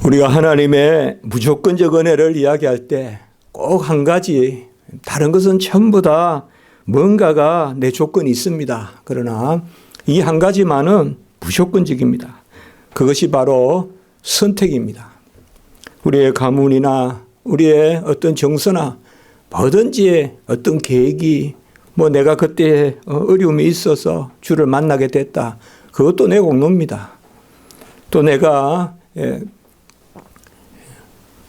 우리가 하나님의 무조건적 은혜를 이야기할 때 꼭 한 가지, 다른 것은 전부 다 뭔가가 내 조건이 있습니다. 그러나 이 한 가지만은 무조건적입니다. 그것이 바로 선택입니다. 우리의 가문이나 우리의 어떤 정서나 뭐든지 어떤 계획이 내가 그때 어려움이 있어서 주를 만나게 됐다. 그것도 내 공로입니다. 또 내가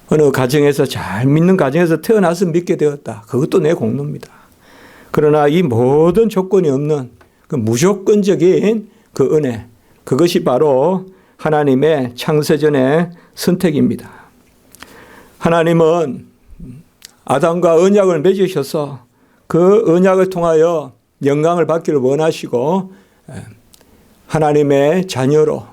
어느 가정에서 잘 믿는 가정에서 태어나서 믿게 되었다. 그것도 내 공로입니다. 그러나 이 모든 조건이 없는 그 무조건적인 그 은혜, 그것이 바로 하나님의 창세전의 선택입니다. 하나님은 아담과 언약을 맺으셔서 그 언약을 통하여 영광을 받기를 원하시고 하나님의 자녀로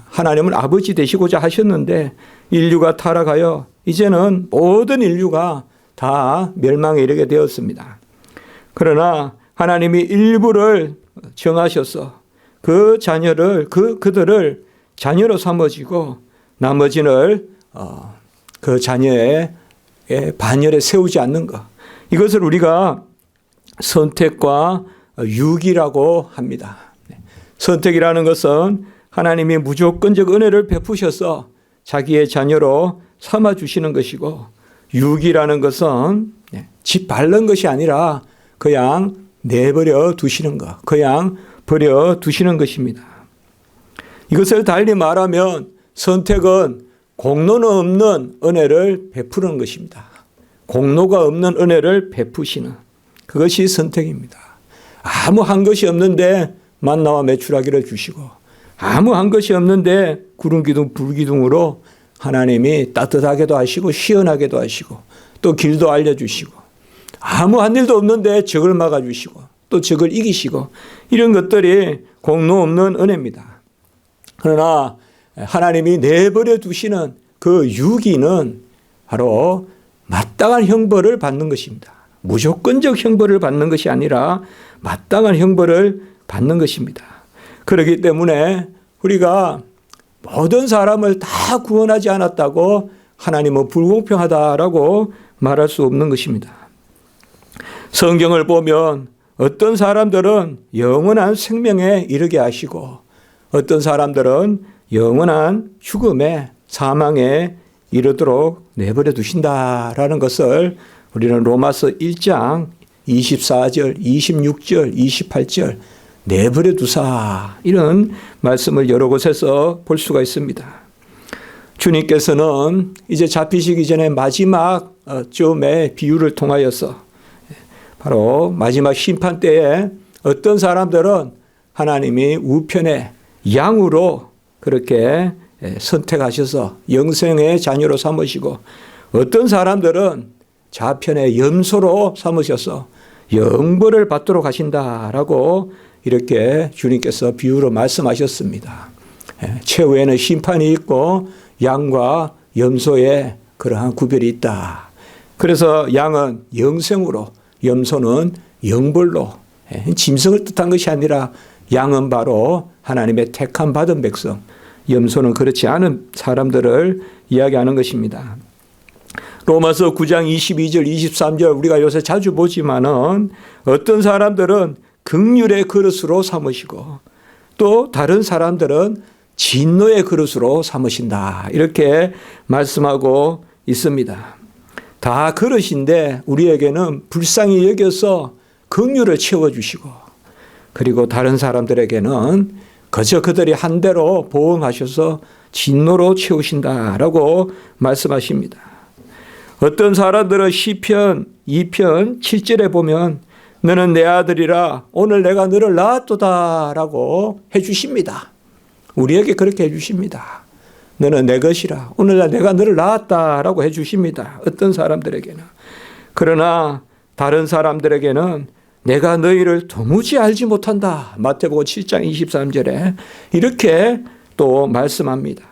하나님은 아버지 되시고자 하셨는데 인류가 타락하여 이제는 모든 인류가 다 멸망에 이르게 되었습니다. 그러나 하나님이 일부를 정하셔서 그 자녀를 그들을 자녀로 삼으시고 나머지를 그 자녀의 반열에 세우지 않는 것, 이것을 우리가 선택과 유기라고 합니다. 선택이라는 것은 하나님이 무조건적 은혜를 베푸셔서 자기의 자녀로 삼아주시는 것이고, 유기라는 것은 집 밟는 것이 아니라 그냥 내버려 두시는 것, 그냥 버려 두시는 것입니다. 이것을 달리 말하면 선택은 공로는 없는 은혜를 베푸는 것입니다. 공로가 없는 은혜를 베푸시는 그것이 선택입니다. 아무 한 것이 없는데 만나와 메추라기를 주시고, 아무 한 것이 없는데 구름기둥 불기둥으로 하나님이 따뜻하게도 하시고 시원하게도 하시고 또 길도 알려주시고, 아무 한 일도 없는데 적을 막아주시고 또 적을 이기시고, 이런 것들이 공로 없는 은혜입니다. 그러나 하나님이 내버려 두시는 그 유기는 바로 마땅한 형벌을 받는 것입니다. 무조건적 형벌을 받는 것이 아니라 마땅한 형벌을 받는 것입니다. 그렇기 때문에 우리가 모든 사람을 다 구원하지 않았다고 하나님은 불공평하다라고 말할 수 없는 것입니다. 성경을 보면 어떤 사람들은 영원한 생명에 이르게 하시고 어떤 사람들은 영원한 죽음에 사망에 이르도록 내버려 두신다라는 것을 우리는 로마서 1장 24절, 26절, 28절 내버려 두사, 이런 말씀을 여러 곳에서 볼 수가 있습니다. 주님께서는 이제 잡히시기 전에 마지막 쯤에 비유를 통하여서 바로 마지막 심판 때에 어떤 사람들은 하나님이 우편에 양으로 그렇게 선택하셔서 영생의 자녀로 삼으시고, 어떤 사람들은 좌편에 염소로 삼으셔서 영벌을 받도록 하신다라고 이렇게 주님께서 비유로 말씀하셨습니다. 최후에는 심판이 있고 양과 염소에 그러한 구별이 있다. 그래서 양은 영생으로, 염소는 영벌로, 짐승을 뜻한 것이 아니라 양은 바로 하나님의 택함 받은 백성, 염소는 그렇지 않은 사람들을 이야기하는 것입니다. 로마서 9장 22절, 23절 우리가 요새 자주 보지만은 어떤 사람들은 긍휼의 그릇으로 삼으시고 또 다른 사람들은 진노의 그릇으로 삼으신다, 이렇게 말씀하고 있습니다. 다 그릇인데 우리에게는 불쌍히 여겨서 긍휼을 채워주시고, 그리고 다른 사람들에게는 그저 그들이 한 대로 보응하셔서 진노로 채우신다라고 말씀하십니다. 어떤 사람들은 시편 2편 7절에 보면 너는 내 아들이라 오늘 내가 너를 낳았도다라고 해주십니다. 우리에게 그렇게 해주십니다. 너는 내 것이라 오늘날 내가 너를 낳았다라고 해주십니다. 어떤 사람들에게는. 그러나 다른 사람들에게는 내가 너희를 도무지 알지 못한다. 마태복음 7장 23절에 이렇게 또 말씀합니다.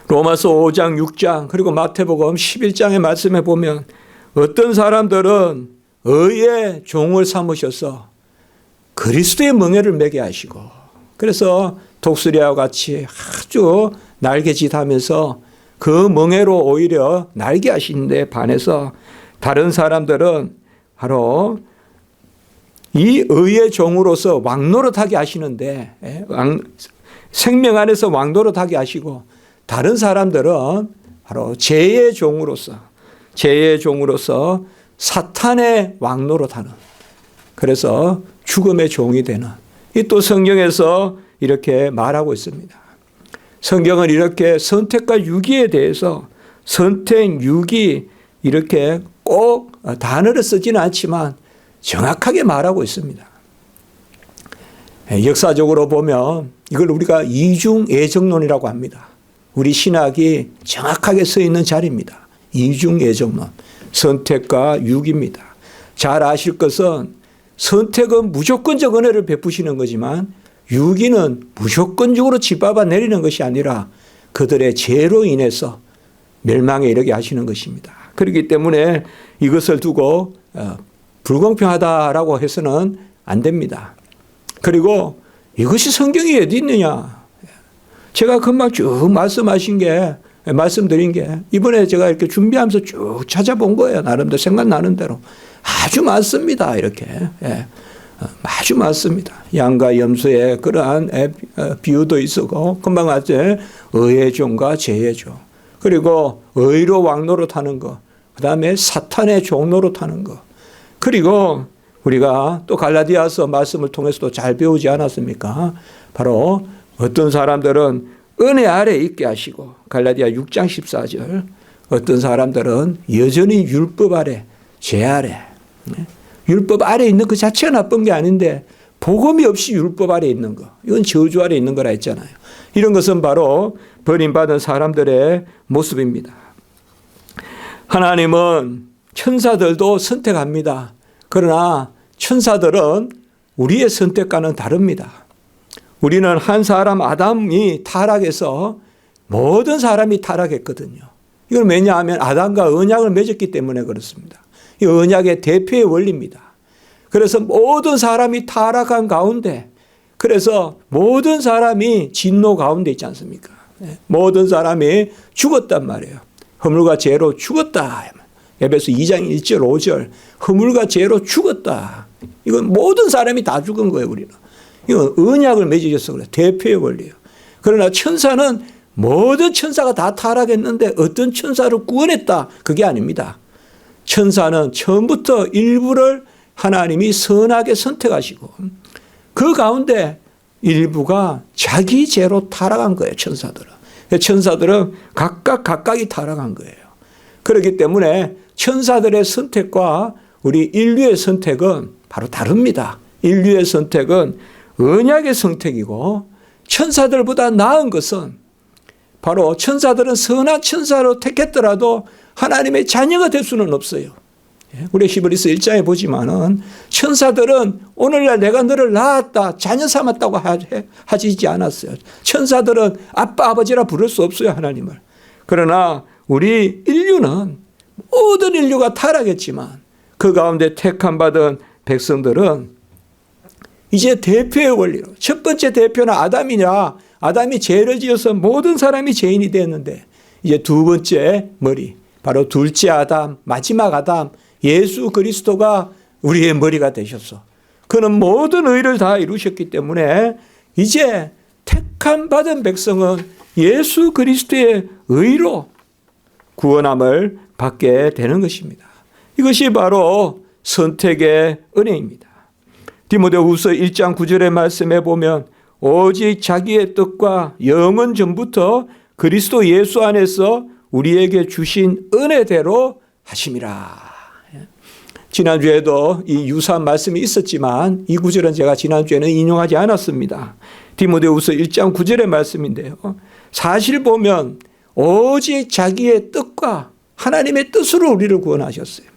로마서 5장 6장 그리고 마태복음 11장의 말씀에 보면 어떤 사람들은 의의 종을 삼으셔서 그리스도의 멍에를 매게 하시고, 그래서 독수리와 같이 아주 날개짓하면서 그 멍에로 오히려 날개하신 데 반해서 다른 사람들은 바로 이 의의 종으로서 왕노릇하게 하시는데 생명 안에서 왕노릇하게 하시고 다른 사람들은 바로 죄의 종으로서 사탄의 왕노릇하는, 그래서 죽음의 종이 되는, 이 또 성경에서 이렇게 말하고 있습니다. 성경은 이렇게 선택과 유기에 대해서 선택, 유기 이렇게 꼭 단어를 쓰지는 않지만 정확하게 말하고 있습니다. 역사적으로 보면 이걸 우리가 이중예정론이라고 합니다. 우리 신학이 정확하게 서 있는 자리입니다. 이중예정론, 선택과 유기입니다. 잘 아실 것은 선택은 무조건적 은혜를 베푸시는 거지만 유기는 무조건적으로 짓밟아 내리는 것이 아니라 그들의 죄로 인해서 멸망에 이르게 하시는 것입니다. 그렇기 때문에 이것을 두고 불공평하다라고 해서는 안 됩니다. 그리고 이것이 성경이 어디 있느냐. 제가 금방 쭉 말씀드린 게 이번에 제가 이렇게 준비하면서 쭉 찾아본 거예요. 나름대로 생각나는 대로. 아주 많습니다. 이렇게. 아주 많습니다. 양과 염소의 그러한 비유도 있었고, 금방 아재 의의 종과 죄의 종, 그리고 의로 왕노릇하는 것, 그 다음에 사탄의 종노릇하는 것, 그리고 우리가 또 갈라디아서 말씀을 통해서도 잘 배우지 않았습니까? 바로 어떤 사람들은 은혜 아래 있게 하시고, 갈라디아 6장 14절, 어떤 사람들은 여전히 율법 아래, 죄 아래, 율법 아래 있는 그 자체가 나쁜 게 아닌데 복음이 없이 율법 아래 있는 거, 이건 저주 아래 있는 거라 했잖아요. 이런 것은 바로 버림받은 사람들의 모습입니다. 하나님은 천사들도 선택합니다. 그러나 천사들은 우리의 선택과는 다릅니다. 우리는 한 사람 아담이 타락해서 모든 사람이 타락했거든요. 이건 왜냐하면 아담과 언약을 맺었기 때문에 그렇습니다. 이 언약의 대표의 원리입니다. 그래서 모든 사람이 타락한 가운데, 그래서 모든 사람이 진노 가운데 있지 않습니까? 모든 사람이 죽었단 말이에요. 허물과 죄로 죽었다. 에베소 2장 1절 5절 허물과 죄로 죽었다. 이건 모든 사람이 다 죽은 거예요. 우리는. 이건 언약을 맺으셔서 그래요. 대표의 원리예요. 그러나 천사는 모든 천사가 다 타락했는데 어떤 천사를 구원했다. 그게 아닙니다. 천사는 처음부터 일부를 하나님이 선하게 선택하시고 그 가운데 일부가 자기 죄로 타락한 거예요. 천사들은 각각이 타락한 거예요. 그렇기 때문에 천사들의 선택과 우리 인류의 선택은 바로 다릅니다. 인류의 선택은 언약의 선택이고, 천사들보다 나은 것은 바로 천사들은 선한 천사로 택했더라도 하나님의 자녀가 될 수는 없어요. 우리 히브리서 1장에 보지만은 천사들은 오늘날 내가 너를 낳았다, 자녀 삼았다고 하지 않았어요. 천사들은 아빠, 아버지라 부를 수 없어요, 하나님을. 그러나 우리 인류는 모든 인류가 타락했지만 그 가운데 택함 받은 백성들은 이제 대표의 원리로, 첫 번째 대표는 아담이 죄를 지어서 모든 사람이 죄인이 되었는데 이제 두 번째 머리, 바로 둘째 아담, 마지막 아담, 예수 그리스도가 우리의 머리가 되셨어. 그는 모든 의를 다 이루셨기 때문에 이제 택함 받은 백성은 예수 그리스도의 의로 구원함을 받게 되는 것입니다. 이것이 바로 선택의 은혜입니다. 디모데후서 1장 9절의 말씀에 보면 오직 자기의 뜻과 영원 전부터 그리스도 예수 안에서 우리에게 주신 은혜대로 하심이라. 지난주에도 이 유사한 말씀이 있었지만 이 구절은 제가 지난주에는 인용하지 않았습니다. 디모데후서 1장 9절의 말씀인데요. 사실 보면 오직 자기의 뜻과 하나님의 뜻으로 우리를 구원하셨어요.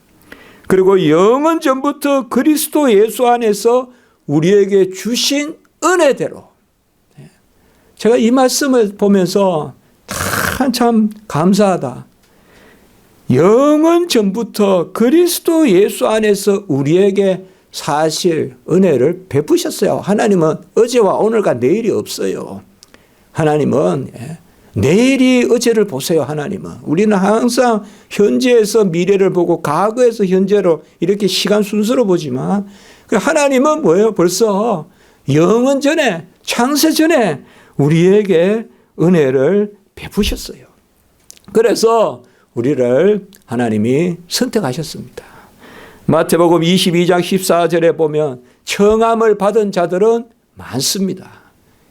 그리고 영원 전부터 그리스도 예수 안에서 우리에게 주신 은혜대로. 제가 이 말씀을 보면서 참 감사하다. 영원 전부터 그리스도 예수 안에서 우리에게 사실 은혜를 베푸셨어요. 하나님은 어제와 오늘과 내일이 없어요. 하나님은 내일이 어제를 보세요. 하나님은. 우리는 항상 현재에서 미래를 보고 과거에서 현재로 이렇게 시간 순서로 보지만 하나님은 뭐예요? 벌써 영원 전에, 창세 전에 우리에게 은혜를 베푸셨어요. 그래서 우리를 하나님이 선택하셨습니다. 마태복음 22장 14절에 보면 청함을 받은 자들은 많습니다.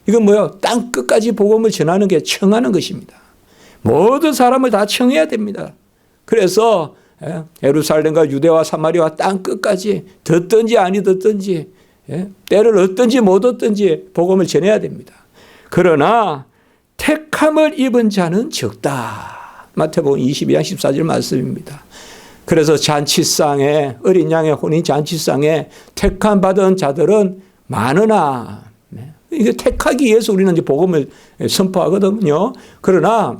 이건 뭐예요? 땅 끝까지 복음을 전하는 게 청하는 것입니다. 모든 사람을 다 청해야 됩니다. 그래서 예루살렘과 유대와 사마리아와 땅 끝까지 듣든지 아니 듣든지 때를 얻든지 못 얻든지 복음을 전해야 됩니다. 그러나 택함을 입은 자는 적다. 마태복음 22장 14절 말씀입니다. 그래서 잔치상에 어린 양의 혼인 잔치상에 택함 받은 자들은 많으나 이게 택하기 위해서 우리는 이제 복음을 선포하거든요. 그러나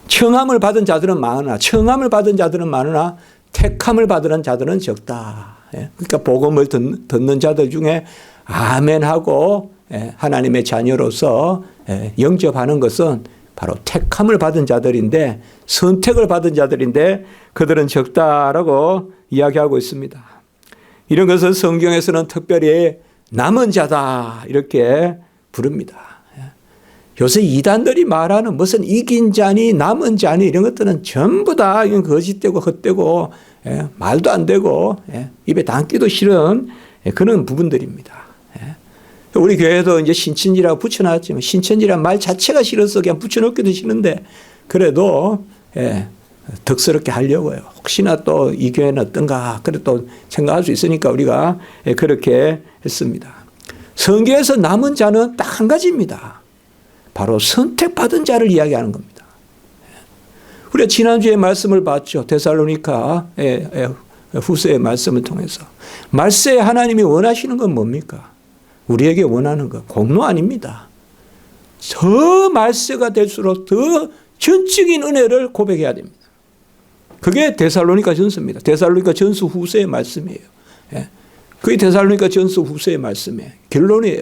청함을 받은 자들은 많으나 청함을 받은 자들은 많으나 택함을 받은 자들은 적다. 그러니까 복음을 듣는 자들 중에 아멘하고 하나님의 자녀로서 영접하는 것은 바로 택함을 받은 자들인데 선택을 받은 자들인데 그들은 적다라고 이야기하고 있습니다. 이런 것은 성경에서는 특별히 남은 자다 이렇게 부릅니다. 요새 이단들이 말하는 무슨 이긴 자니 남은 자니 이런 것들은 전부 다 이건 거짓되고 헛되고 말도 안 되고 입에 담기도 싫은 그런 부분들입니다. 우리 교회도 이제 신천지라고 붙여놨지만 신천지란 말 자체가 싫어서 그냥 붙여놓기도 싫은데 그래도 덕스럽게 하려고요. 혹시나 또 이 교회는 어떤가 그래 또 생각할 수 있으니까 우리가 그렇게 했습니다. 성경에서 남은 자는 딱 한 가지입니다. 바로 선택받은 자를 이야기하는 겁니다. 우리가 지난주에 말씀을 봤죠. 데살로니가 후서의 말씀을 통해서. 말세에 하나님이 원하시는 건 뭡니까? 우리에게 원하는 것 공로 아닙니다. 더 말세가 될수록 더 전적인 은혜를 고백해야 됩니다. 그게 데살로니가 전서입니다. 데살로니가 전서 후서의 말씀이에요. 그게 데살로니가 전서 후서의 말씀의 결론이에요.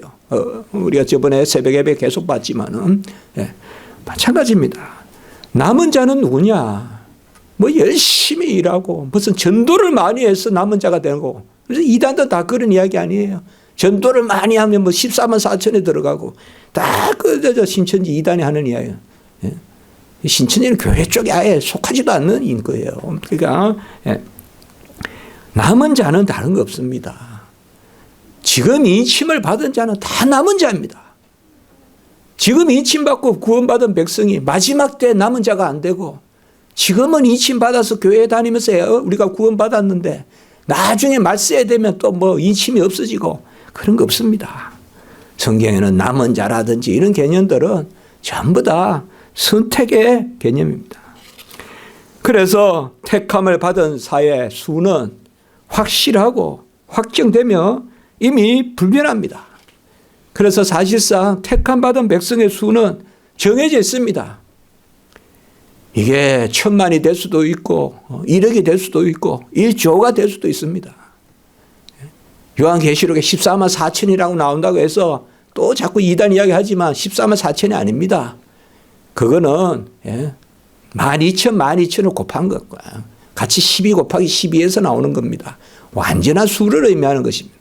우리가 저번에 새벽 예배 계속 봤지만은 마찬가지입니다. 남은 자는 누구냐? 뭐 열심히 일하고 무슨 전도를 많이 해서 남은 자가 되는 거고. 그래서 이단도 다 그런 이야기 아니에요. 전도를 많이 하면 뭐 14만 4천에 들어가고 다 그 신천지 이단이 하는 이야기예요. 신천지는 교회 쪽에 아예 속하지도 않는 거예요. 그러니까 남은 자는 다른 거 없습니다. 지금 인침을 받은 자는 다 남은 자입니다. 지금 인침받고 구원받은 백성이 마지막 때 남은 자가 안 되고 지금은 인침받아서 교회 다니면서 우리가 구원받았는데 나중에 말세에 되면 또 뭐 인침이 없어지고 그런 거 없습니다. 성경에는 남은 자라든지 이런 개념들은 전부 다 선택의 개념입니다. 그래서 택함을 받은 자의 수는 확실하고 확정되며 이미 불변합니다. 그래서 사실상 택함 받은 백성의 수는 정해져 있습니다. 이게 1000만이 될 수도 있고 1억이 될 수도 있고 1조가 될 수도 있습니다. 요한계시록에 14만 4천이라고 나온다고 해서 또 자꾸 이단 이야기하지만 14만 4천이 아닙니다. 그거는 12,000을 곱한 것과 같이 12 곱하기 12에서 나오는 겁니다. 완전한 수를 의미하는 것입니다.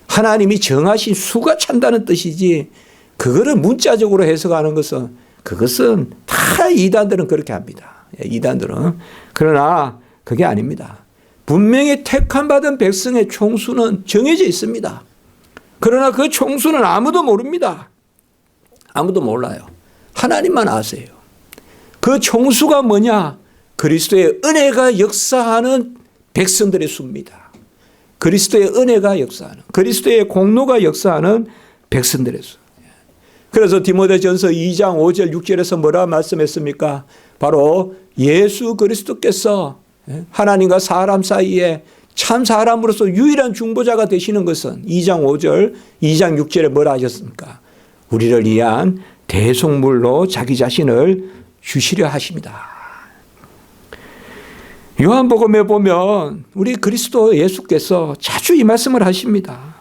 하나님이 정하신 수가 찬다는 뜻이지 그거를 문자적으로 해석하는 것은 그것은 다 이단들은 그렇게 합니다. 이단들은. 그러나 그게 아닙니다. 분명히 택함받은 백성의 총수는 정해져 있습니다. 그러나 그 총수는 아무도 모릅니다. 아무도 몰라요. 하나님만 아세요. 그 총수가 뭐냐? 그리스도의 은혜가 역사하는 백성들의 수입니다. 그리스도의 은혜가 역사하는, 그리스도의 공로가 역사하는 백성들의 수. 그래서 디모데전서 2장 5절 6절에서 뭐라 말씀했습니까? 바로 예수 그리스도께서 하나님과 사람 사이에 참 사람으로서 유일한 중보자가 되시는 것은 2장 5절, 2장 6절에 뭐라 하셨습니까? 우리를 위한 대속물로 자기 자신을 주시려 하십니다. 요한복음에 보면 우리 그리스도 예수께서 자주 이 말씀을 하십니다.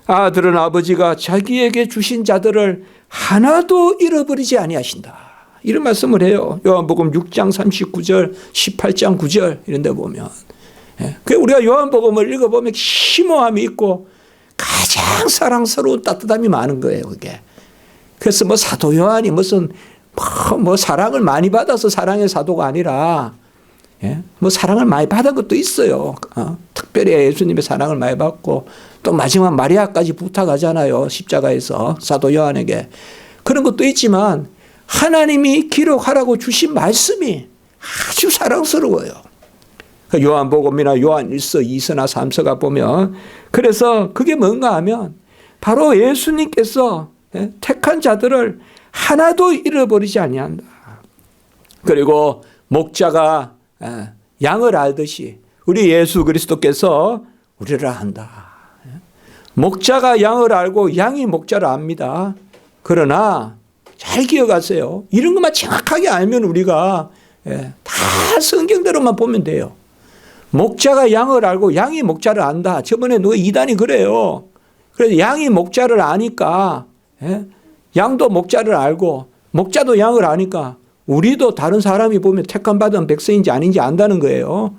아들은 아버지가 자기에게 주신 자들을 하나도 잃어버리지 아니하신다. 이런 말씀을 해요. 요한복음 6장 39절, 18장 9절 이런 데 보면. 우리가 요한복음을 읽어보면 심오함이 있고 가장 사랑스러운 따뜻함이 많은 거예요, 그게. 그래서 뭐 사도 요한이 무슨 뭐 사랑을 많이 받아서 사랑의 사도가 아니라 뭐 사랑을 많이 받은 것도 있어요. 특별히 예수님의 사랑을 많이 받고 또 마지막 마리아까지 부탁하잖아요. 십자가에서 사도 요한에게. 그런 것도 있지만 하나님이 기록하라고 주신 말씀이 아주 사랑스러워요. 요한복음이나 요한일서, 2서나 3서가 보면 그래서 그게 뭔가 하면 바로 예수님께서 택한 자들을 하나도 잃어버리지 아니한다. 그리고 목자가 양을 알듯이 우리 예수 그리스도께서 우리를 안다. 목자가 양을 알고 양이 목자를 압니다. 그러나 잘 기억하세요. 이런 것만 정확하게 알면 우리가 다 성경대로만 보면 돼요. 목자가 양을 알고 양이 목자를 안다. 저번에 누가 이단이 그래요. 그래서 양이 목자를 아니까 양도 목자를 알고 목자도 양을 아니까 우리도 다른 사람이 보면 택함 받은 백성인지 아닌지 안다는 거예요.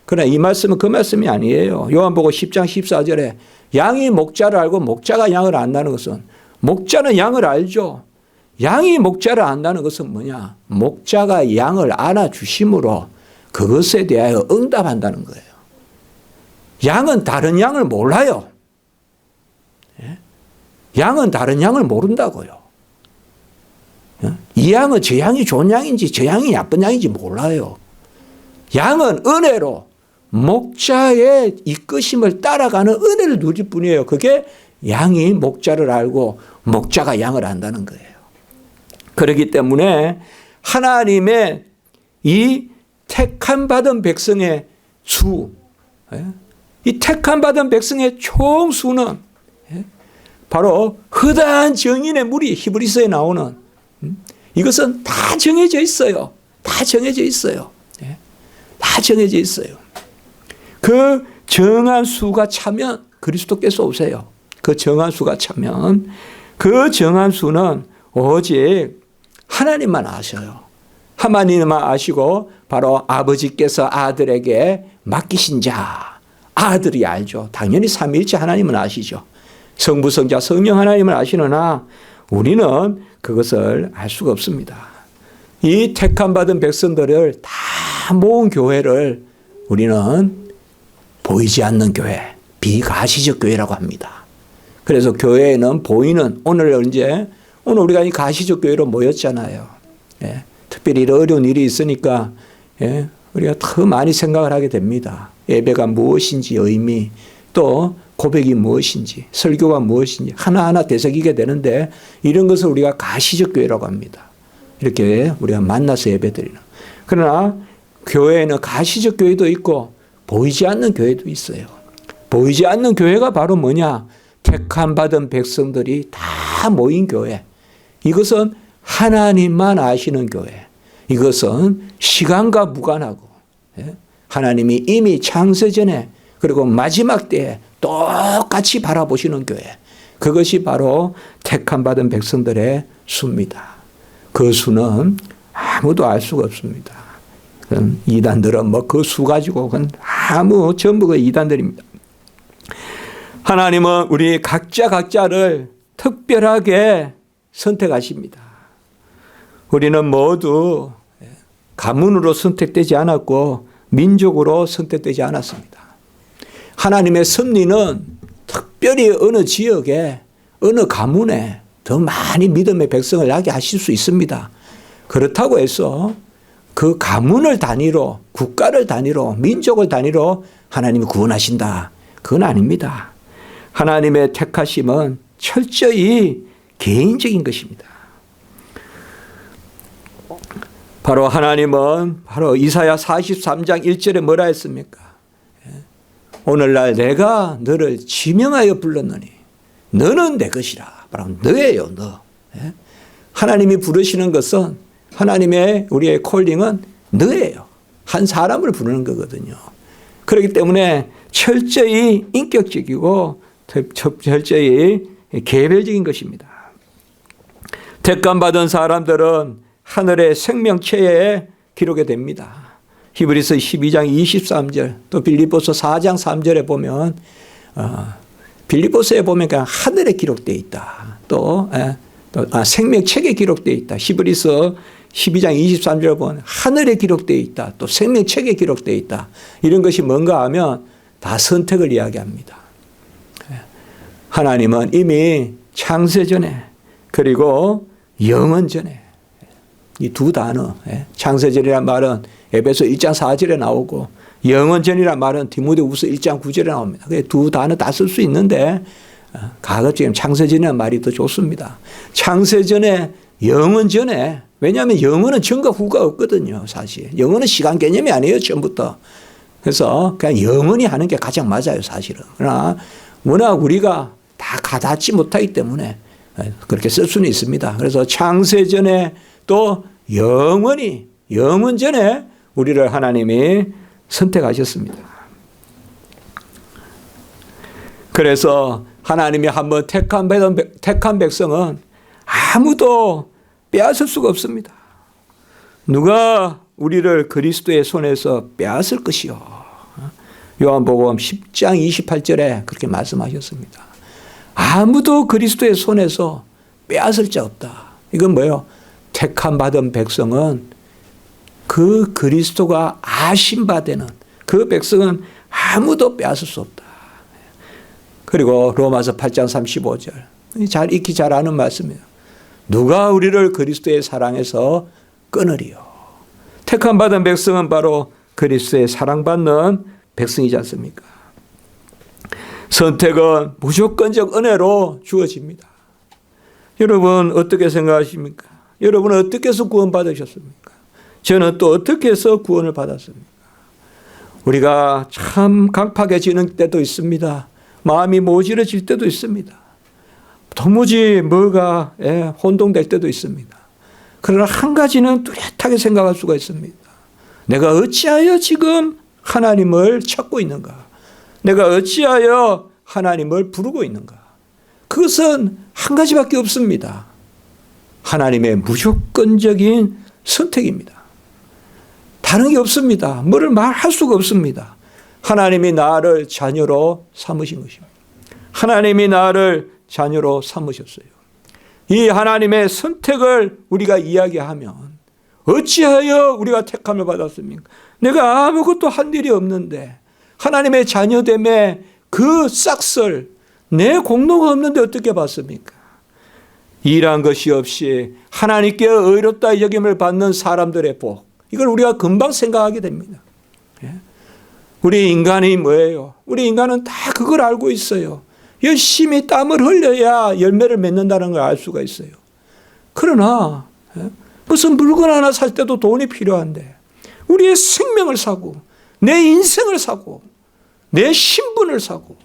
그러나 이 말씀은 그 말씀이 아니에요. 요한복음 10장 14절에 양이 목자를 알고 목자가 양을 안다는 것은 목자는 양을 알죠. 양이 목자를 안다는 것은 뭐냐? 목자가 양을 안아주심으로 그것에 대하여 응답한다는 거예요. 양은 다른 양을 몰라요. 양은 다른 양을 모른다고요. 이 양은 저 양이 좋은 양인지 저 양이 나쁜 양인지 몰라요. 양은 은혜로 목자의 이끄심을 따라가는 은혜를 누릴 뿐이에요. 그게 양이 목자를 알고 목자가 양을 안다는 거예요. 그렇기 때문에 하나님의 이 택함 받은 백성의 수, 이 택함 받은 백성의 총수는 바로 허다한 정인의 무리, 히브리서에 나오는 이것은 다 정해져 있어요. 다 정해져 있어요. 다 정해져 있어요. 그 정한 수가 차면 그리스도께서 오세요. 그 정한 수가 차면 그 정한 수는 오직 하나님만 아셔요. 하나님만 아시고 바로 아버지께서 아들에게 맡기신 자, 아들이 알죠. 당연히 삼위일체 하나님은 아시죠. 성부, 성자, 성령 하나님을 아시느나 우리는 그것을 알 수가 없습니다. 이 택함 받은 백성들을 다 모은 교회를 우리는 보이지 않는 교회, 비가시적 교회라고 합니다. 그래서 교회에는 보이는 오늘 우리가 이 가시적 교회로 모였잖아요. 특별히 이런 어려운 일이 있으니까 우리가 더 많이 생각을 하게 됩니다. 예배가 무엇인지 의미, 또 고백이 무엇인지, 설교가 무엇인지 하나하나 되새기게 되는데 이런 것을 우리가 가시적 교회라고 합니다. 이렇게 우리가 만나서 예배드리는. 그러나 교회에는 가시적 교회도 있고 보이지 않는 교회도 있어요. 보이지 않는 교회가 바로 뭐냐? 택함 받은 백성들이 다 모인 교회. 이것은 하나님만 아시는 교회. 이것은 시간과 무관하고 하나님이 이미 창세전에 그리고 마지막 때에 똑같이 바라보시는 교회. 그것이 바로 택함 받은 백성들의 수입니다. 그 수는 아무도 알 수가 없습니다. 이단들은 뭐 그 수 가지고 그건 전부 그 이단들입니다. 하나님은 우리 각자를 특별하게 선택하십니다. 우리는 모두 가문으로 선택되지 않았고 민족으로 선택되지 않았습니다. 하나님의 섭리는 특별히 어느 지역에 어느 가문에 더 많이 믿음의 백성을 나게 하실 수 있습니다. 그렇다고 해서 그 가문을 단위로, 국가를 단위로, 민족을 단위로 하나님이 구원하신다. 그건 아닙니다. 하나님의 택하심은 철저히 개인적인 것입니다. 바로 하나님은 바로 이사야 43장 1절에 뭐라 했습니까? 오늘날 내가 너를 지명하여 불렀느니 너는 내 것이라. 바로 너예요, 너. 하나님이 부르시는 것은 하나님의 우리의 콜링은 너예요. 한 사람을 부르는 거거든요. 그렇기 때문에 철저히 인격적이고 철저히 개별적인 것입니다. 택감받은 사람들은 하늘의 생명체에 기록이 됩니다. 히브리서 12장 23절 또 빌립보서 4장 3절에 보면 빌립보서에 보면 그냥 하늘에 기록되어 있다. 또 생명책에 기록되어 있다. 히브리서 12장 23절에 보면 하늘에 기록되어 있다. 또 생명책에 기록되어 있다. 이런 것이 뭔가 하면 다 선택을 이야기합니다. 하나님은 이미 창세전에 그리고 영원전에 이 두 단어 창세전이란 말은 에베소 1장 4절에 나오고 영원전이란 말은 디모데후서 1장 9절에 나옵니다. 두 단어 다 쓸 수 있는데 가급적이면 창세전이라는 말이 더 좋습니다. 창세전에 영원전에 왜냐하면 영원은 전과 후가 없거든요. 사실 영원은 시간 개념이 아니에요. 처음부터. 그래서 그냥 영원히 하는 게 가장 맞아요. 사실은. 그러나 워낙 우리가 다 가닿지 못하기 때문에 그렇게 쓸 수는 있습니다. 그래서 창세전에 또 영원히 영원전에 우리를 하나님이 선택하셨습니다. 그래서 하나님이 한번 택한 백성은 아무도 빼앗을 수가 없습니다. 누가 우리를 그리스도의 손에서 빼앗을 것이요. 요한복음 10장 28절에 그렇게 말씀하셨습니다. 아무도 그리스도의 손에서 빼앗을 자 없다. 이건 뭐예요? 택함 받은 백성은 그 그리스도가 아신 바 되는 그 백성은 아무도 빼앗을 수 없다. 그리고 로마서 8장 35절 잘 익히 잘 아는 말씀이에요. 누가 우리를 그리스도의 사랑에서 끊으리요. 택함 받은 백성은 바로 그리스도의 사랑받는 백성이지 않습니까? 선택은 무조건적 은혜로 주어집니다. 여러분 어떻게 생각하십니까? 여러분은 어떻게 해서 구원받으셨습니까? 저는 또 어떻게 해서 구원을 받았습니까? 우리가 참 강팍해지는 때도 있습니다. 마음이 모질어질 때도 있습니다. 도무지 뭐가 혼동될 때도 있습니다. 그러나 한 가지는 뚜렷하게 생각할 수가 있습니다. 내가 어찌하여 지금 하나님을 찾고 있는가? 내가 어찌하여 하나님을 부르고 있는가? 그것은 한 가지밖에 없습니다. 하나님의 무조건적인 선택입니다. 다른 게 없습니다. 뭐를 말할 수가 없습니다. 하나님이 나를 자녀로 삼으신 것입니다. 하나님이 나를 자녀로 삼으셨어요. 이 하나님의 선택을 우리가 이야기하면 어찌하여 우리가 택함을 받았습니까? 내가 아무것도 한 일이 없는데 하나님의 자녀됨의 그 싹쓸 내 공로가 없는데 어떻게 받습니까? 일한 것이 없이 하나님께 의롭다 여김을 받는 사람들의 복, 이걸 우리가 금방 생각하게 됩니다. 우리 인간이 뭐예요? 우리 인간은 다 그걸 알고 있어요. 열심히 땀을 흘려야 열매를 맺는다는 걸 알 수가 있어요. 그러나 무슨 물건 하나 살 때도 돈이 필요한데 우리의 생명을 사고 내 인생을 사고 내 신분을 사고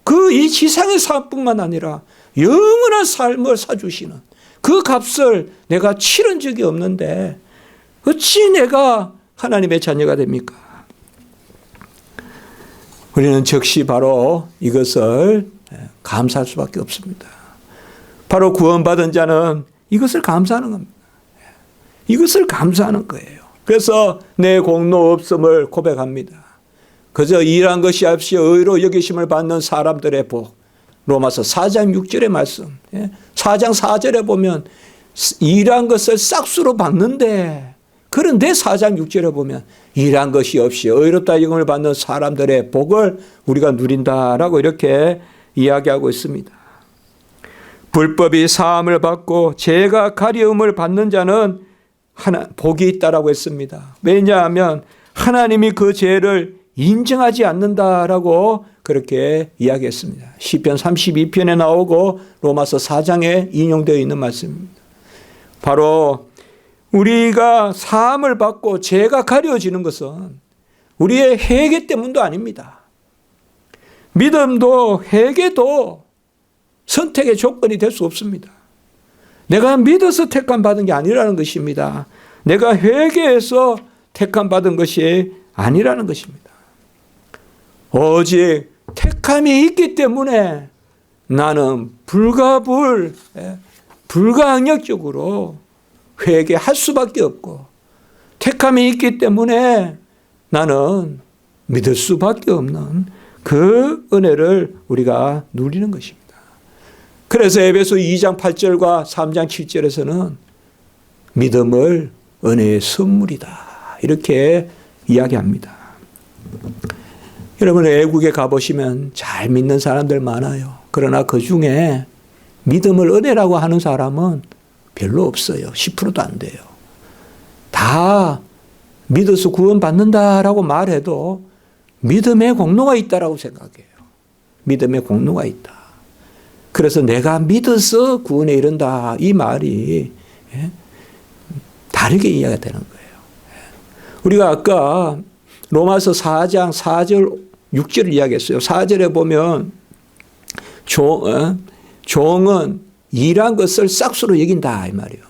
그 이 지상의 삶뿐만 아니라 영원한 삶을 사주시는 그 값을 내가 치른 적이 없는데 어찌 내가 하나님의 자녀가 됩니까? 우리는 즉시 바로 이것을 감사할 수밖에 없습니다. 바로 구원받은 자는 이것을 감사하는 겁니다. 이것을 감사하는 거예요. 그래서 내 공로 없음을 고백합니다. 그저 일한 것이 없이 의로 여기심을 받는 사람들의 복. 로마서 4장 6절의 말씀. 4장 4절에 보면 일한 것을 싹수로 받는데 그런데 4장 6절에 보면 일한 것이 없이 의롭다 여김을 받는 사람들의 복을 우리가 누린다라고 이렇게 이야기하고 있습니다. 불법이 사함을 받고 죄가 가려움을 받는 자는 복이 있다라고 했습니다. 왜냐하면 하나님이 그 죄를 인정하지 않는다라고 그렇게 이야기했습니다. 시편 32편에 나오고 로마서 4장에 인용되어 있는 말씀입니다. 바로 우리가 사함을 받고 죄가 가려지는 것은 우리의 회개 때문도 아닙니다. 믿음도 회개도 선택의 조건이 될 수 없습니다. 내가 믿어서 택함 받은 게 아니라는 것입니다. 내가 회개해서 택함 받은 것이 아니라는 것입니다. 오직 택함이 있기 때문에 나는 불가항력적으로 회개할 수밖에 없고, 택함이 있기 때문에 나는 믿을 수밖에 없는 그 은혜를 우리가 누리는 것입니다. 그래서 에베소 2장 8절과 3장 7절에서는 믿음을 은혜의 선물이다, 이렇게 이야기합니다. 여러분, 외국에 가보시면 잘 믿는 사람들 많아요. 그러나 그 중에 믿음을 은혜라고 하는 사람은 별로 없어요. 10%도 안 돼요. 다 믿어서 구원받는다라고 말해도 믿음의 공로가 있다라고 생각해요. 믿음의 공로가 있다. 그래서 내가 믿어서 구원에 이른다, 이 말이 다르게 이해가 되는 거예요. 우리가 아까 로마서 4장 4절 6절을 이야기했어요. 4절에 보면 종은 일한 것을 싹수로 여긴다, 이 말이에요.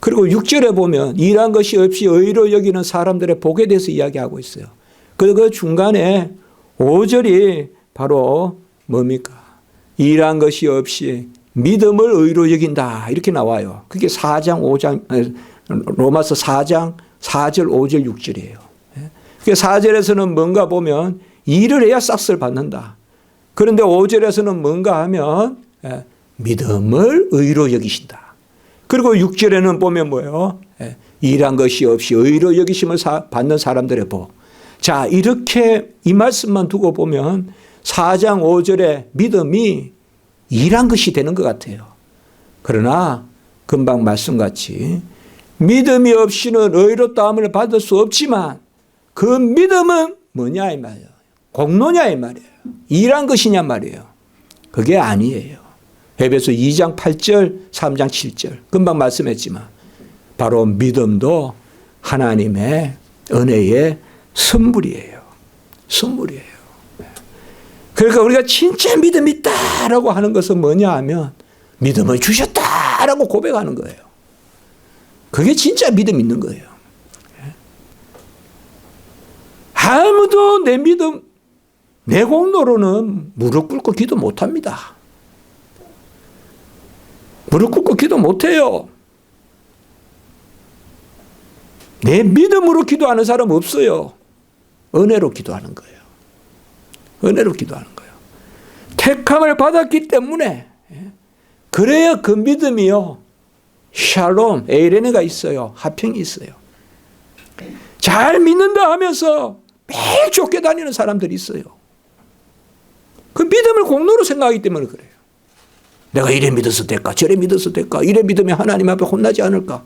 그리고 6절에 보면 일한 것이 없이 의로 여기는 사람들의 복에 대해서 이야기하고 있어요. 그 중간에 5절이 바로 뭡니까? 일한 것이 없이 믿음을 의로 여긴다, 이렇게 나와요. 그게 4장 5장 로마서 4장 4절 5절 6절이에요. 4절에서는 뭔가 보면 일을 해야 싹스를 받는다. 그런데 5절에서는 뭔가 하면 믿음을 의로 여기신다. 그리고 6절에는 보면 뭐예요? 일한 것이 없이 의로 여기심을 받는 사람들의 복. 자, 이렇게 이 말씀만 두고 보면 4장 5절의 믿음이 일한 것이 되는 것 같아요. 그러나 금방 말씀같이 믿음이 없이는 의롭다함을 받을 수 없지만 그 믿음은 뭐냐 이 말이에요. 공로냐 이 말이에요. 일한 것이냐 말이에요. 그게 아니에요. 에베소 2장 8절 3장 7절 금방 말씀했지만 바로 믿음도 하나님의 은혜의 선물이에요. 선물이에요. 그러니까 우리가 진짜 믿음이 있다라고 하는 것은 뭐냐 하면 믿음을 주셨다라고 고백하는 거예요. 그게 진짜 믿음 있는 거예요. 아무도 내 믿음, 내 공로로는 무릎 꿇고 기도 못합니다. 무릎 꿇고 기도 못해요. 내 믿음으로 기도하는 사람 없어요. 은혜로 기도하는 거예요. 은혜로 기도하는 거예요. 택함을 받았기 때문에 그래야 그 믿음이요. 샬롬, 에이레네가 있어요. 화평이 있어요. 잘 믿는다 하면서 매일 쫓겨다니는 사람들이 있어요. 그 믿음을 공로로 생각하기 때문에 그래요. 내가 이래 믿어서 될까? 저래 믿어서 될까? 이래 믿으면 하나님 앞에 혼나지 않을까?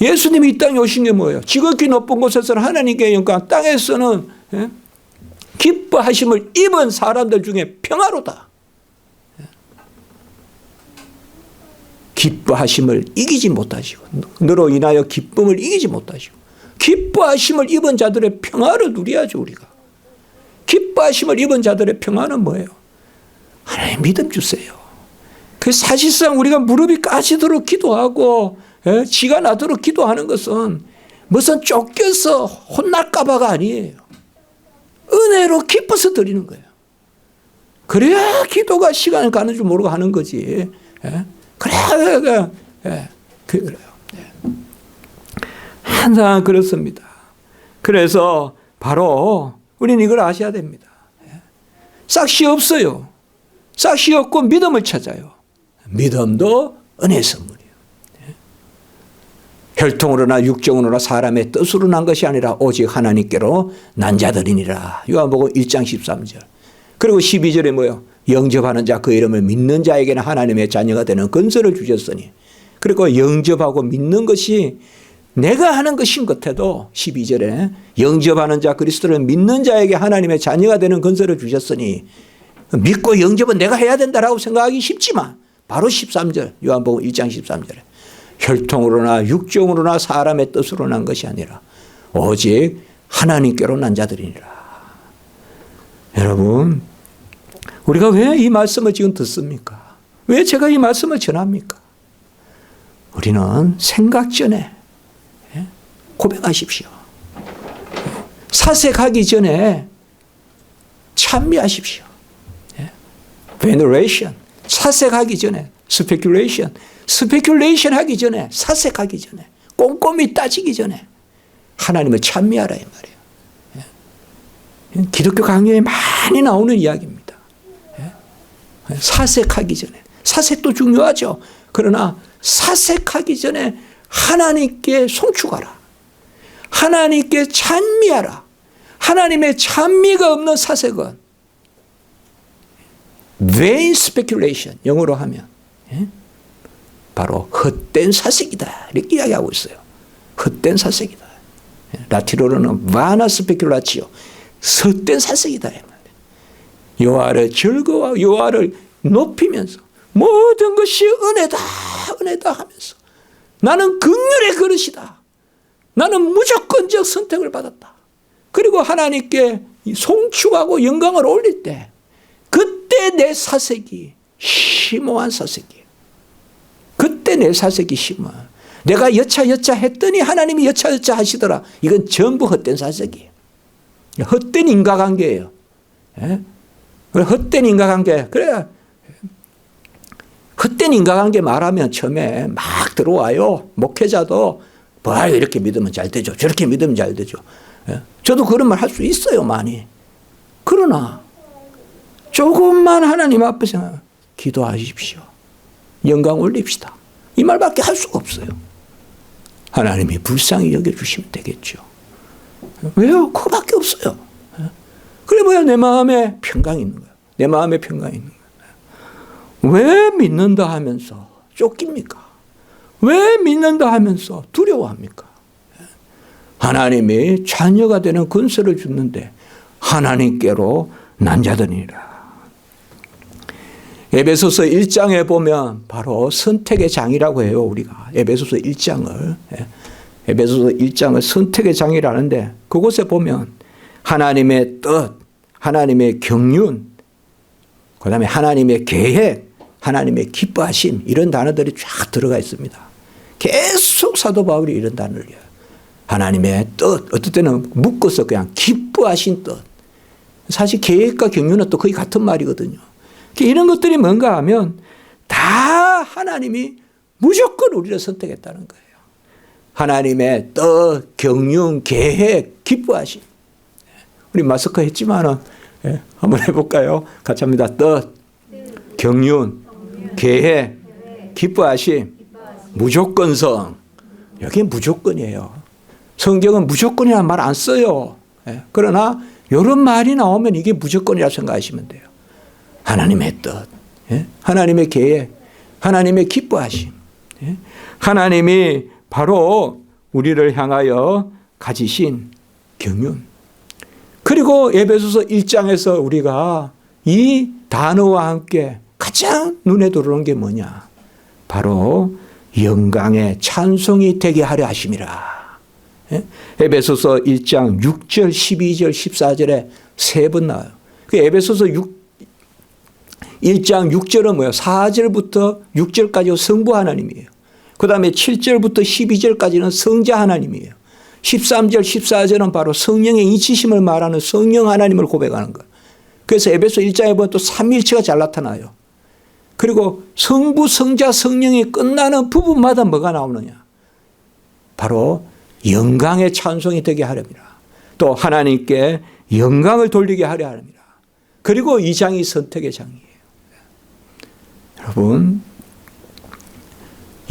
예수님이 이 땅에 오신 게 뭐예요? 지극히 높은 곳에서는 하나님께 영광, 땅에서는 기뻐하심을 입은 사람들 중에 평화로다. 기뻐하심을 이기지 못하시고 너로 인하여 기쁨을 이기지 못하시고 기뻐하심을 입은 자들의 평화를 누려야죠. 우리가 기뻐하심을 입은 자들의 평화는 뭐예요? 하나님 믿음 주세요. 그 사실상 우리가 무릎이 까지도록 기도하고 지가 나도록 기도하는 것은 무슨 쫓겨서 혼날까 봐가 아니에요. 은혜로 기뻐서 드리는 거예요. 그래야 기도가 시간을 가는 줄 모르고 하는 거지. 그래요. 항상 그렇습니다. 그래서 바로 우리는 이걸 아셔야 됩니다. 싹시 없어요. 싹시 없고 믿음을 찾아요. 믿음도 은혜의 선물이에요. 혈통으로나 육정으로나 사람의 뜻으로 난 것이 아니라 오직 하나님께로 난 자들이니라. 요한복음 1장 13절. 그리고 12절에 뭐예요? 영접하는 자 그 이름을 믿는 자에게는 하나님의 자녀가 되는 권세를 주셨으니. 그리고 영접하고 믿는 것이 내가 하는 것인 것 같아도 12절에 영접하는 자 그리스도를 믿는 자에게 하나님의 자녀가 되는 권세를 주셨으니 믿고 영접은 내가 해야 된다라고 생각하기 쉽지만 바로 13절 요한복음 1장 13절에 혈통으로나 육정으로나 사람의 뜻으로 난 것이 아니라 오직 하나님께로 난 자들이니라. 여러분 우리가 왜 이 말씀을 지금 듣습니까? 왜 제가 이 말씀을 전합니까? 우리는 생각 전에 고백하십시오. 사색하기 전에 찬미하십시오. veneration, 사색하기 전에 speculation, speculation 하기 전에, 사색하기 전에, 꼼꼼히 따지기 전에 하나님을 찬미하라 이 말이에요. 기독교 강의에 많이 나오는 이야기입니다. 사색하기 전에. 사색도 중요하죠. 그러나 사색하기 전에 하나님께 송축하라. 하나님께 찬미하라. 하나님의 찬미가 없는 사색은 vain speculation, 영어로 하면 바로 헛된 사색이다 이렇게 이야기하고 있어요. 헛된 사색이다. 라틴어로는 vana speculatio, 헛된 사색이다. 여호와를 즐거워, 여호와를 높이면서 모든 것이 은혜다, 은혜다 하면서 나는 긍휼의 그릇이다. 나는 무조건적 선택을 받았다. 그리고 하나님께 송축하고 영광을 올릴 때 그때 내 사색이 심오한 사색이에요. 그때 내 사색이 심오한. 내가 여차 했더니 하나님이 여차 하시더라. 이건 전부 헛된 사색이에요. 헛된 인과관계예요. 헛된 인과관계. 그래. 헛된 인과관계 말하면 처음에 막 들어와요. 목회자도 뭐 이렇게 믿으면 잘 되죠. 저렇게 믿으면 잘 되죠. 저도 그런 말 할 수 있어요, 많이. 그러나 조금만 하나님 앞에서 기도하십시오. 영광 올립시다. 이 말밖에 할 수가 없어요. 하나님이 불쌍히 여겨주시면 되겠죠. 왜요? 그거밖에 없어요. 그래 뭐야, 내 마음에 평강이 있는 거야. 내 마음에 평강이 있는 거야. 왜 믿는다 하면서 쫓깁니까? 왜 믿는다 하면서 두려워합니까? 하나님이 자녀가 되는 권세를 주는데 하나님께로 난자더니라. 에베소서 1장에 보면 바로 선택의 장이라고 해요, 우리가. 에베소서 1장을. 에베소서 1장을 선택의 장이라는데 그곳에 보면 하나님의 뜻, 하나님의 경륜, 그 다음에 하나님의 계획, 하나님의 기뻐하심 이런 단어들이 쫙 들어가 있습니다. 계속 사도 바울이 이런 단어를 해요. 하나님의 뜻, 어떨 때는 묶어서 그냥 기뻐하신 뜻. 사실 계획과 경륜은 또 거의 같은 말이거든요. 이런 것들이 뭔가 하면 다 하나님이 무조건 우리를 선택했다는 거예요. 하나님의 뜻, 경륜, 계획, 기뻐하심. 우리 마스크 했지만은 한번 해볼까요? 같이 합니다. 뜻, 경륜, 계획, 기뻐하심, 무조건성. 여기 무조건이에요. 성경은 무조건이라는 말 안 써요. 그러나 이런 말이 나오면 이게 무조건이라고 생각하시면 돼요. 하나님의 뜻, 하나님의 계획, 하나님의 기뻐하심, 하나님이 바로 우리를 향하여 가지신 경륜. 그리고 에베소서 1장에서 우리가 이 단어와 함께 가장 눈에 들어오는 게 뭐냐? 바로 영광의 찬송이 되게 하려 하심이라. 에베소서 1장 6절, 12절, 14절에 세 번 나와요. 에베소서 1장 6절은 뭐예요? 4절부터 6절까지 성부 하나님이에요. 그 다음에 7절부터 12절까지는 성자 하나님이에요. 13절, 14절은 바로 성령의 인치심을 말하는 성령 하나님을 고백하는 거예요. 그래서 에베소 1장에 보면 또 삼위일체가 잘 나타나요. 그리고 성부, 성자, 성령이 끝나는 부분마다 뭐가 나오느냐? 바로 영광의 찬송이 되게 하렵니다. 또 하나님께 영광을 돌리게 하려 합니다. 그리고 이 장이 선택의 장이에요. 여러분,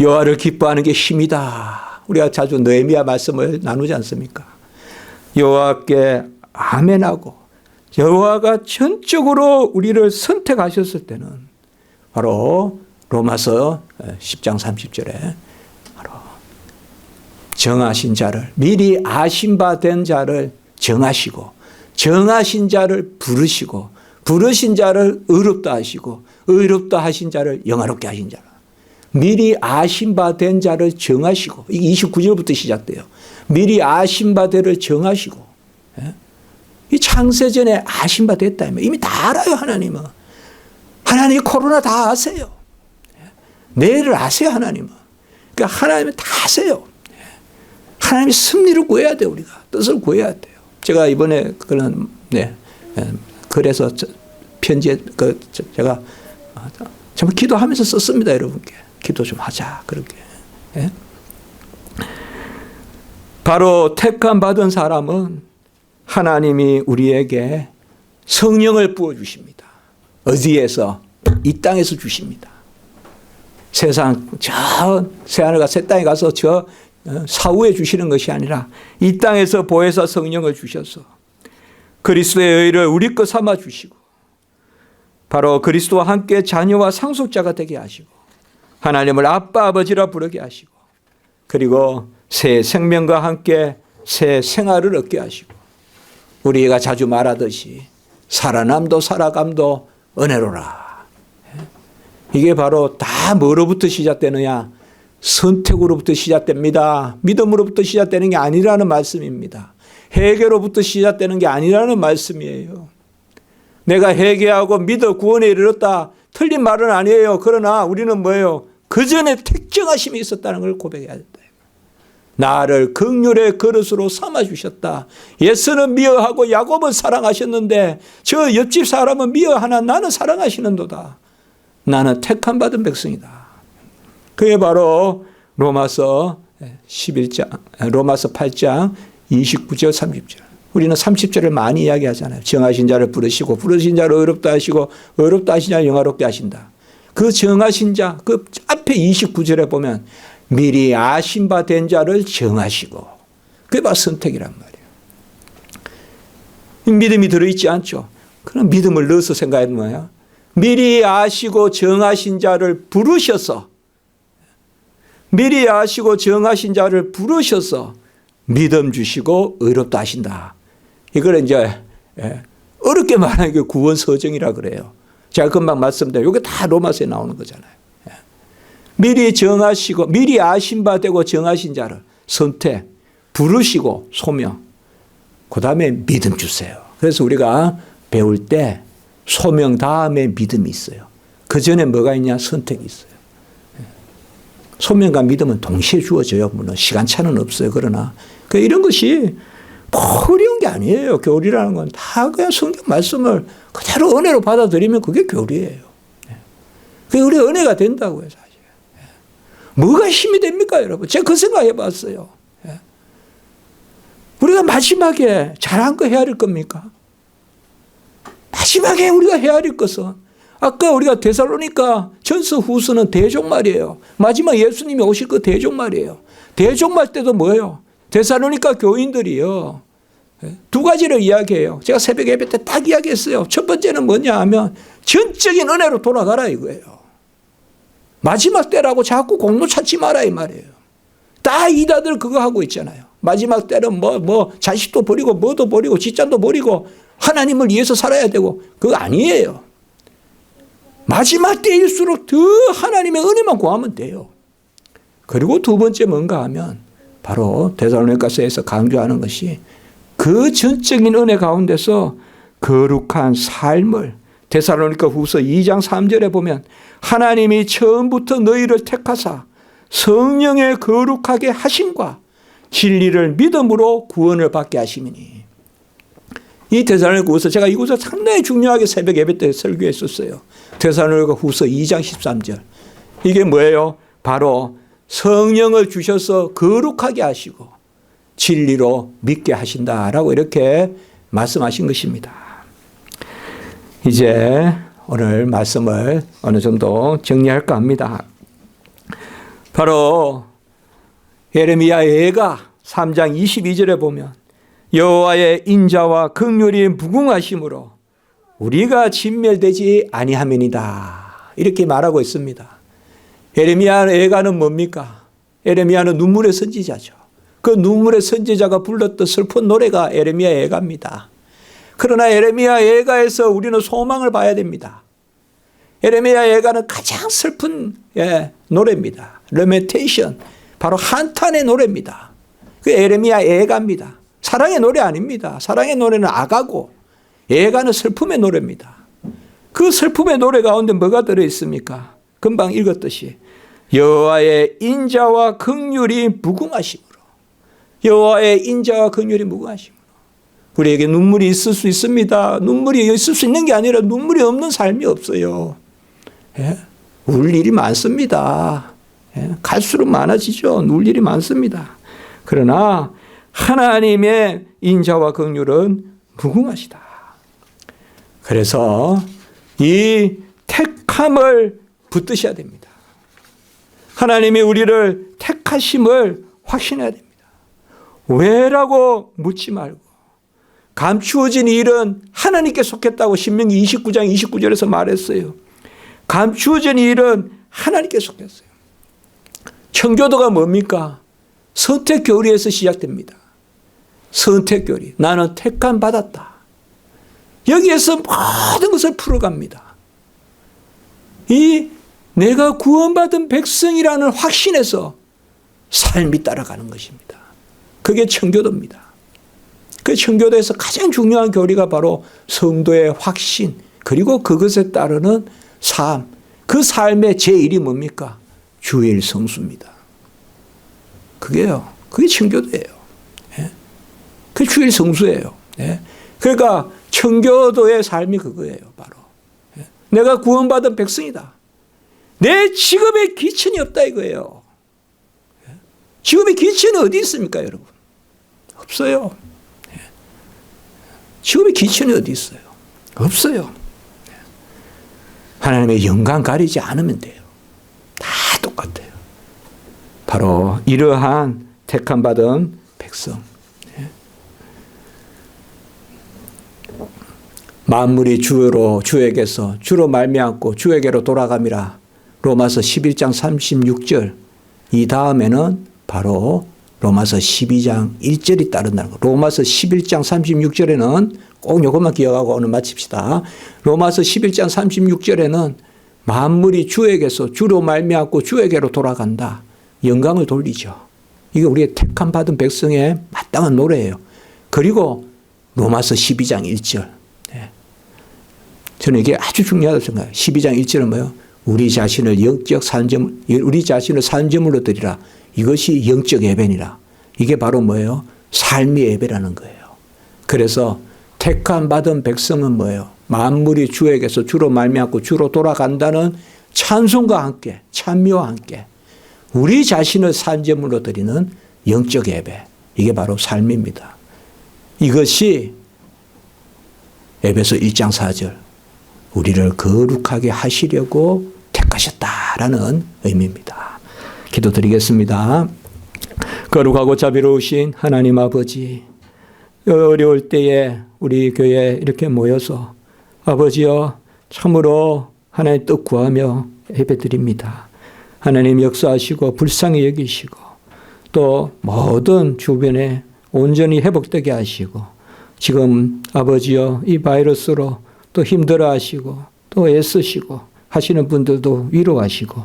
여호와를 기뻐하는 게 힘이다. 우리가 자주 느헤미야 말씀을 나누지 않습니까? 여호와께 아멘하고 여호와가 전적으로 우리를 선택하셨을 때는 바로 로마서 10장 30절에 바로 정하신 자를, 미리 아신 바 된 자를 정하시고, 정하신 자를 부르시고, 부르신 자를 의롭다 하시고, 의롭다 하신 자를 영화롭게 하신 자라. 미리 아신 바 된 자를 정하시고, 이게 29절부터 시작돼요. 미리 아신 바 되를 정하시고, 이 창세전에 아신 바 됐다. 이미 다 알아요, 하나님은. 하나님이 코로나 다 아세요. 내일을 아세요, 하나님은. 그러니까 하나님은 다 아세요. 하나님의 승리를 구해야 돼요, 우리가. 뜻을 구해야 돼요. 제가 이번에 그런, 그래서 편지에 제가 정말 기도하면서 썼습니다. 여러분께 기도 좀 하자 그렇게. 예? 바로 택함 받은 사람은 하나님이 우리에게 성령을 부어주십니다. 어디에서? 이 땅에서 주십니다. 세상 저 새하늘과 새 땅에 가서 저 사후에 주시는 것이 아니라 이 땅에서 보혜사 성령을 주셔서 그리스도의 의를 우리 것 삼아 주시고 바로 그리스도와 함께 자녀와 상속자가 되게 하시고 하나님을 아빠 아버지라 부르게 하시고 그리고 새 생명과 함께 새 생활을 얻게 하시고 우리가 자주 말하듯이 살아남도 살아감도 은혜로라. 이게 바로 다 뭐로부터 시작되느냐? 선택으로부터 시작됩니다. 믿음으로부터 시작되는 게 아니라는 말씀입니다. 회개로부터 시작되는 게 아니라는 말씀이에요. 내가 회개하고 믿어 구원에 이르렀다. 틀린 말은 아니에요. 그러나 우리는 뭐예요? 그 전에 택정하심이 있었다는 걸 고백해야 된다. 나를 긍휼의 그릇으로 삼아주셨다. 예수는 미워하고 야곱은 사랑하셨는데 저 옆집 사람은 미워하나 나는 사랑하시는도다. 나는 택함 받은 백성이다. 그게 바로 로마서 11장, 로마서 8장 29절 30절. 우리는 30절을 많이 이야기하잖아요. 정하신 자를 부르시고 부르신 자를 어렵다 하시고 어렵다 하신 자를 영화롭게 하신다. 그 정하신 자, 그 앞에 29절에 보면 미리 아신 바 된 자를 정하시고 그게 바로 선택이란 말이에요. 믿음이 들어있지 않죠. 그럼 믿음을 넣어서 생각하면 뭐야? 미리 아시고 정하신 자를 부르셔서 미리 아시고 정하신 자를 부르셔서 믿음 주시고 의롭다 하신다. 이걸 이제 어렵게 말하는 게 구원 서정이라 그래요. 제가 금방 말씀드린 이게 다 로마서에 나오는 거잖아요. 미리 정하시고 미리 아신 바 되고 정하신 자를 선택, 부르시고 소명, 그 다음에 믿음 주세요. 그래서 우리가 배울 때 소명 다음에 믿음이 있어요. 그 전에 뭐가 있냐? 선택이 있어요. 소명과 믿음은 동시에 주어져요. 물론 시간차는 없어요. 그러나 이런 것이 어려운 게 아니에요. 교리라는 건 다 그냥 성경 말씀을 그대로 은혜로 받아들이면 그게 교리예요. 그게 우리 은혜가 된다고요. 사실. 뭐가 힘이 됩니까 여러분? 제가 그 생각 해봤어요. 우리가 마지막에 잘한 거 헤아릴 겁니까? 마지막에 우리가 헤아릴 것은 아까 우리가 데살로니가 전서 후서는 대종말이에요. 마지막 예수님이 오실 그 대종말이에요. 대종말 때도 뭐예요? 데살로니가 교인들이요. 두 가지를 이야기해요. 제가 새벽 예배 때 딱 이야기했어요. 첫 번째는 뭐냐 하면 전적인 은혜로 돌아가라 이거예요. 마지막 때라고 자꾸 공로 찾지 마라 이 말이에요. 다 이다들 그거 하고 있잖아요. 마지막 때는 자식도 버리고 뭐도 버리고 직장도 버리고 하나님을 위해서 살아야 되고 그거 아니에요. 마지막 때일수록 더 하나님의 은혜만 구하면 돼요. 그리고 두 번째 뭔가 하면 바로 데살로니가서에서 강조하는 것이 그 전적인 은혜 가운데서 거룩한 삶을 데살로니가 후서 2장 3절에 보면 하나님이 처음부터 너희를 택하사 성령의 거룩하게 하심과 진리를 믿음으로 구원을 받게 하심이니. 이 데살로니가 후서 제가 이곳에 상당히 중요하게 새벽 예배 때 설교했었어요. 데살로니가 후서 2장 13절. 이게 뭐예요? 바로 성령을 주셔서 거룩하게 하시고 진리로 믿게 하신다라고 이렇게 말씀하신 것입니다. 이제 오늘 말씀을 어느 정도 정리할까 합니다. 바로 예레미야 예가 3장 22절에 보면 여호와의 인자와 긍휼이 무궁하심으로 우리가 진멸되지 아니함이니이다. 이렇게 말하고 있습니다. 예레미야 예가는 뭡니까? 예레미야는 눈물의 선지자죠. 그 눈물의 선지자가 불렀던 슬픈 노래가 예레미야 예가입니다. 그러나 예레미야 예가에서 우리는 소망을 봐야 됩니다. 예레미야 예가는 가장 슬픈 노래입니다. 레멘테이션, 바로 한탄의 노래입니다. 그 예레미야 예가입니다. 사랑의 노래 아닙니다. 사랑의 노래는 아가고 예가는 슬픔의 노래입니다. 그 슬픔의 노래 가운데 뭐가 들어있습니까? 금방 읽었듯이 여호와의 인자와 긍휼이 무궁하심으로, 여호와의 인자와 긍휼이 무궁하심으로. 우리에게 눈물이 있을 수 있습니다. 눈물이 있을 수 있는 게 아니라 눈물이 없는 삶이 없어요. 예? 울 일이 많습니다. 예? 갈수록 많아지죠. 울 일이 많습니다. 그러나 하나님의 인자와 긍휼은 무궁하시다. 그래서 이 택함을 붙드셔야 됩니다. 하나님이 우리를 택하심을 확신해야 됩니다. 왜라고 묻지 말고, 감추어진 일은 하나님께 속했다고 신명기 29장 29절에서 말했어요. 감추어진 일은 하나님께 속했어요. 청교도가 뭡니까? 선택교리에서 시작됩니다. 선택교리. 나는 택함 받았다. 여기에서 모든 것을 풀어갑니다. 이 내가 구원받은 백성이라는 확신에서 삶이 따라가는 것입니다. 그게 청교도입니다. 그 청교도에서 가장 중요한 교리가 바로 성도의 확신, 그리고 그것에 따르는 삶. 그 삶의 제1이 뭡니까? 주일 성수입니다. 그게요. 그게 청교도예요. 예? 그게 주일 성수예요. 예? 그러니까 청교도의 삶이 그거예요. 바로. 예? 내가 구원받은 백성이다. 내 직업에 기천이 없다 이거예요. 예? 직업의 기천이 어디 있습니까, 여러분? 없어요. 예? 직업의 기천이 어디 있어요? 없어요. 예? 하나님의 영광 가리지 않으면 돼요. 다 똑같아요. 바로 이러한 택함받은 백성. 만물이 주에게서 주로 말미암고 주에게로 돌아감이라. 로마서 11장 36절. 이 다음에는 바로 로마서 12장 1절이 따른다는 거. 로마서 11장 36절에는 꼭 이것만 기억하고 오늘 마칩시다. 로마서 11장 36절에는 만물이 주에게서 주로 말미암고 주에게로 돌아간다. 영광을 돌리죠. 이게 우리의 택함 받은 백성의 마땅한 노래예요. 그리고 로마서 12장 1절. 저는 이게 아주 중요하다고 생각해요. 12장 1절은 뭐예요? 우리 자신을 산제물로 드리라. 이것이 영적 예배니라. 이게 바로 뭐예요? 삶의 예배라는 거예요. 그래서 택함 받은 백성은 뭐예요? 만물이 주에게서 주로 말미암고 주로 돌아간다는 찬송과 함께, 찬미와 함께 우리 자신을 산제물로 드리는 영적 예배. 이게 바로 삶입니다. 이것이 에베소 1장 4절. 우리를 거룩하게 하시려고 택하셨다라는 의미입니다. 기도드리겠습니다. 거룩하고 자비로우신 하나님 아버지, 어려울 때에 우리 교회에 이렇게 모여서 아버지여 참으로 하나님 뜻 구하며 예배드립니다. 하나님 역사하시고 불쌍히 여기시고 또 모든 주변에 온전히 회복되게 하시고 지금 아버지여 이 바이러스로 또 힘들어하시고 또 애쓰시고 하시는 분들도 위로하시고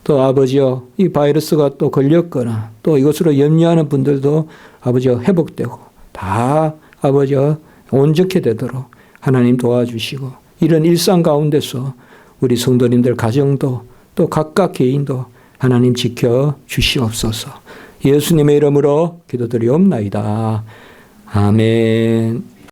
또 아버지여 이 바이러스가 또 걸렸거나 또 이것으로 염려하는 분들도 아버지여 회복되고 다 아버지여 온전케 되도록 하나님 도와주시고 이런 일상 가운데서 우리 성도님들 가정도 또 각각 개인도 하나님 지켜 주시옵소서. 예수님의 이름으로 기도드리옵나이다. 아멘.